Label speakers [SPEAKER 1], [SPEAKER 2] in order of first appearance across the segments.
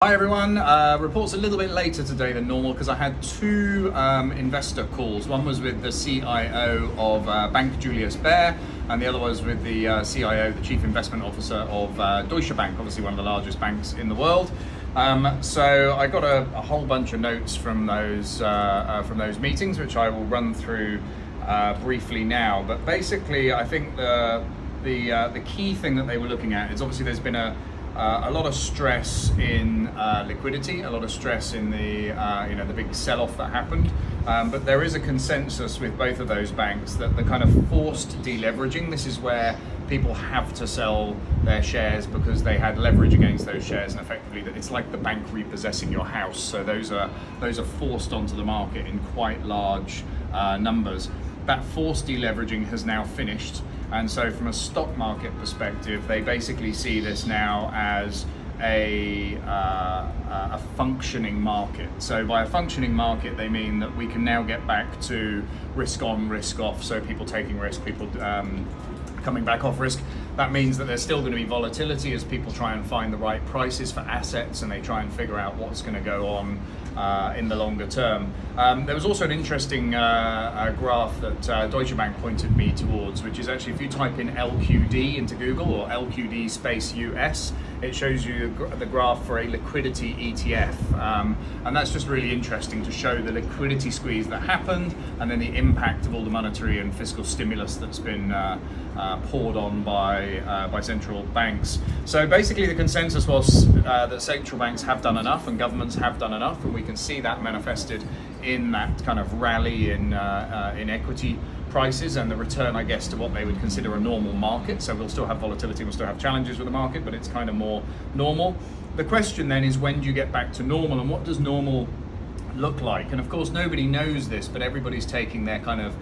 [SPEAKER 1] Hi everyone, report's a little bit later today than normal because I had two investor calls. One was with the CIO of Bank JuliusBaer and the other was with the CIO, the Chief Investment Officer of Deutsche Bank, obviously one of the largest banks in the world. So I got a whole bunch of notes from those meetings, which I will run through briefly now. But basically I think the key thing that they were looking at is obviously there's been a lot of stress in liquidity, a lot of stress in the big sell-off that happened. But there is a consensus with both of those banks that the kind of forced deleveraging, this is where people have to sell their shares because they had leverage against those shares, and effectively that it's like the bank repossessing your house. So those are forced onto the market in quite large numbers. That forced deleveraging has now finished. And so from a stock market perspective, they basically see this now as a functioning market. So by a functioning market, they mean that we can now get back to risk on, risk off. So people taking risk, people coming back off risk. That means that there's still going to be volatility as people try and find the right prices for assets and they try and figure out what's going to go on in the longer term. There was also an interesting graph that Deutsche Bank pointed me towards, which is actually if you type in LQD into Google or LQD space US, it shows you the graph for a liquidity ETF. And that's just really interesting to show the liquidity squeeze that happened and then the impact of all the monetary and fiscal stimulus that's been poured on by central banks. So basically the consensus was that central banks have done enough and governments have done enough, and we can see that manifested in that kind of rally in equity prices and the return, I guess, to what they would consider a normal market. So we'll still have volatility, we'll still have challenges with the market, but it's kind of more normal. The question then is, when do you get back to normal, and what does normal look like? And of course nobody knows this, but everybody's taking their kind of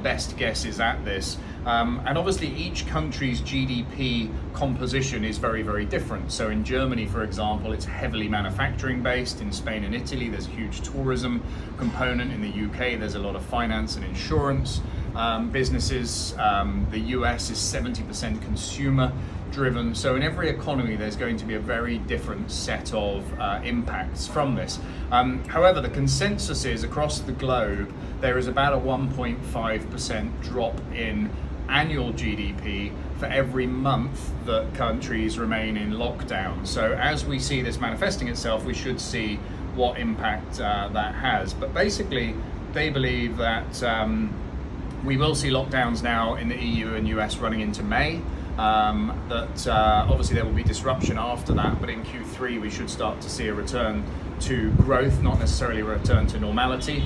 [SPEAKER 1] best guesses at this. And obviously each country's GDP composition is very, very different. So in Germany, for example, it's heavily manufacturing based. In Spain and Italy, there's a huge tourism component. In the UK, there's a lot of finance and insurance businesses. The US is 70% consumer driven. So in every economy, there's going to be a very different set of impacts from this. However, the consensus is across the globe, there is about a 1.5% drop in annual GDP for every month that countries remain in lockdown. So as we see this manifesting itself, we should see what impact that has. But basically, they believe that we will see lockdowns now in the EU and US running into May. That obviously there will be disruption after that, but in Q3 we should start to see a return to growth, not necessarily a return to normality.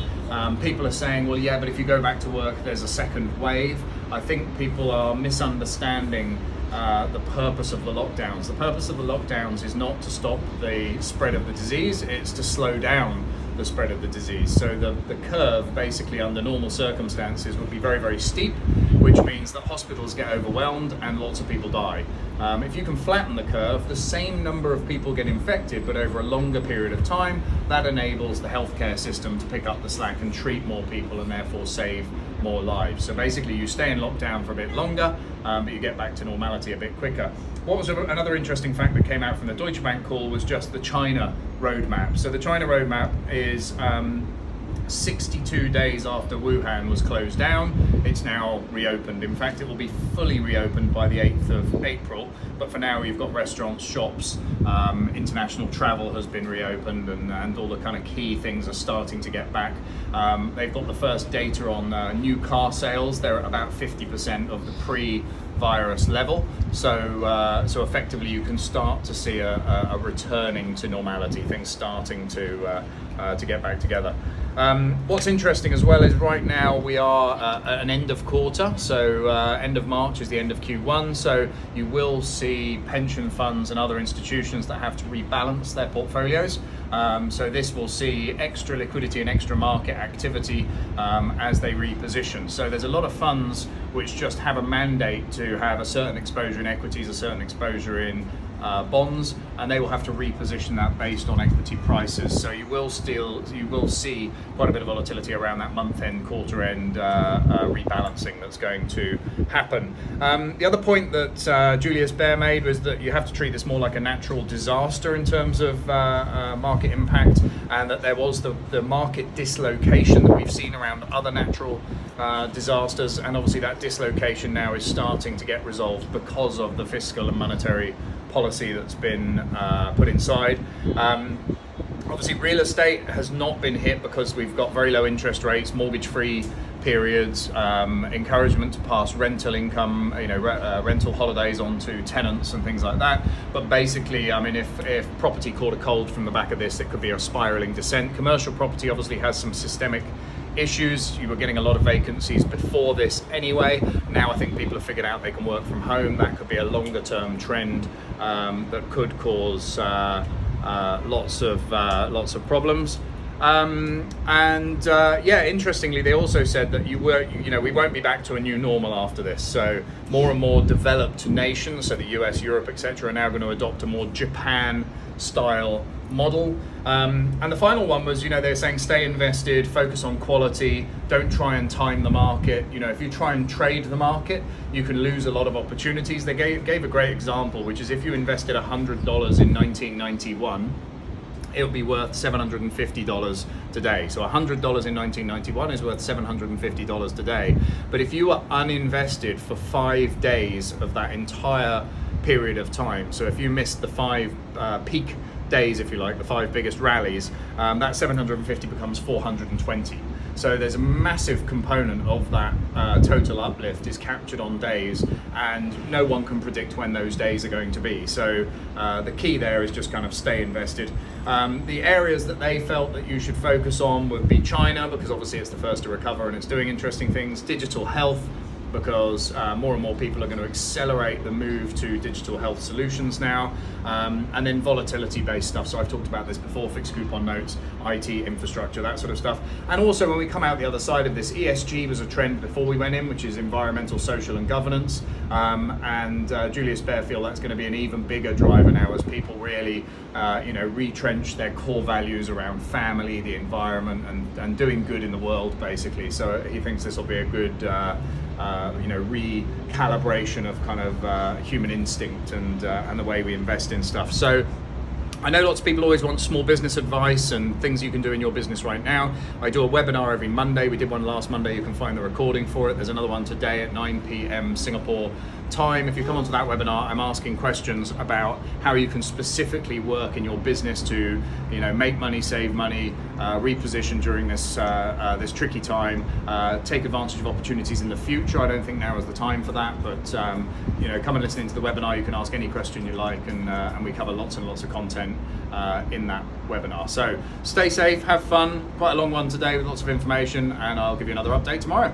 [SPEAKER 1] People are saying, well, yeah, but if you go back to work, there's a second wave. I think people are misunderstanding the purpose of the lockdowns. The purpose of the lockdowns is not to stop the spread of the disease, it's to slow down the spread of the disease. So the curve basically under normal circumstances would be very, very steep, which means that hospitals get overwhelmed and lots of people die. If you can flatten the curve, the same number of people get infected, but over a longer period of time, that enables the healthcare system to pick up the slack and treat more people and therefore save more lives. So basically you stay in lockdown for a bit longer, but you get back to normality a bit quicker. What was another interesting fact that came out from the Deutsche Bank call was just the China roadmap. So the China roadmap is 62 days after Wuhan was closed down, it's now reopened. In fact, it will be fully reopened by the 8th of April, but for now you've got restaurants, shops, international travel has been reopened, and all the kind of key things are starting to get back. They've got the first data on new car sales. They're at about 50% of the pre-virus level. So effectively you can start to see a returning to normality, things starting to get back together. What's interesting as well is right now we are at an end of quarter, so end of March is the end of Q1, so you will see pension funds and other institutions that have to rebalance their portfolios. So this will see extra liquidity and extra market activity as they reposition. So there's a lot of funds which just have a mandate to have a certain exposure in equities, a certain exposure in bonds, and they will have to reposition that based on equity prices. So you will see quite a bit of volatility around that month-end, quarter-end rebalancing that's going to happen. The other point that JuliusBaer made was that you have to treat this more like a natural disaster in terms of market impact, and that there was the market dislocation that we've seen around other natural disasters, and obviously that dislocation now is starting to get resolved because of the fiscal and monetary policy that's been put inside. Obviously real estate has not been hit because we've got very low interest rates, mortgage-free periods, encouragement to pass rental income, rental holidays onto tenants and things like that. But basically, I mean, if property caught a cold from the back of this, it could be a spiraling descent. Commercial property obviously has some systemic issues. You were getting a lot of vacancies before this anyway. Now I think people have figured out they can work from home. That could be a longer term trend that could cause lots of problems. Interestingly, they also said that we won't be back to a new normal after this. So more and more developed nations, so the US, Europe, etc., are now going to adopt a more Japan-style model. And the final one was, they're saying stay invested, focus on quality, don't try and time the market. If you try and trade the market, you can lose a lot of opportunities. They gave a great example, which is if you invested $100 in 1991, it would be worth $750 today. So $100 in 1991 is worth $750 today. But if you were uninvested for 5 days of that entire period of time, so if you missed the 5 peak days, if you like, the 5 biggest rallies, that 750 becomes 420. So there's a massive component of that total uplift is captured on days, and no one can predict when those days are going to be. So the key there is just kind of stay invested. The areas that they felt that you should focus on would be China, because obviously it's the first to recover and it's doing interesting things. Digital health, because more and more people are going to accelerate the move to digital health solutions now, and then volatility-based stuff. So I've talked about this before, fixed coupon notes, IT, infrastructure, that sort of stuff. And also when we come out the other side of this, ESG was a trend before we went in, which is environmental, social and governance. JuliusBaer feel that's going to be an even bigger driver now as people really retrench their core values around family, the environment, and doing good in the world, basically. So he thinks this will be a good recalibration of kind of human instinct and the way we invest in stuff. So I know lots of people always want small business advice and things you can do in your business right now. I do a webinar every Monday. We did one last Monday. You can find the recording for it. There's another one today at 9 p.m. Singapore time. If you come onto that webinar, I'm asking questions about how you can specifically work in your business to, make money, save money, reposition during this tricky time, take advantage of opportunities in the future. I don't think now is the time for that, but come and listen into the webinar. You can ask any question you like, and we cover lots and lots of content in that webinar. So stay safe, have fun. Quite a long one today with lots of information, and I'll give you another update tomorrow.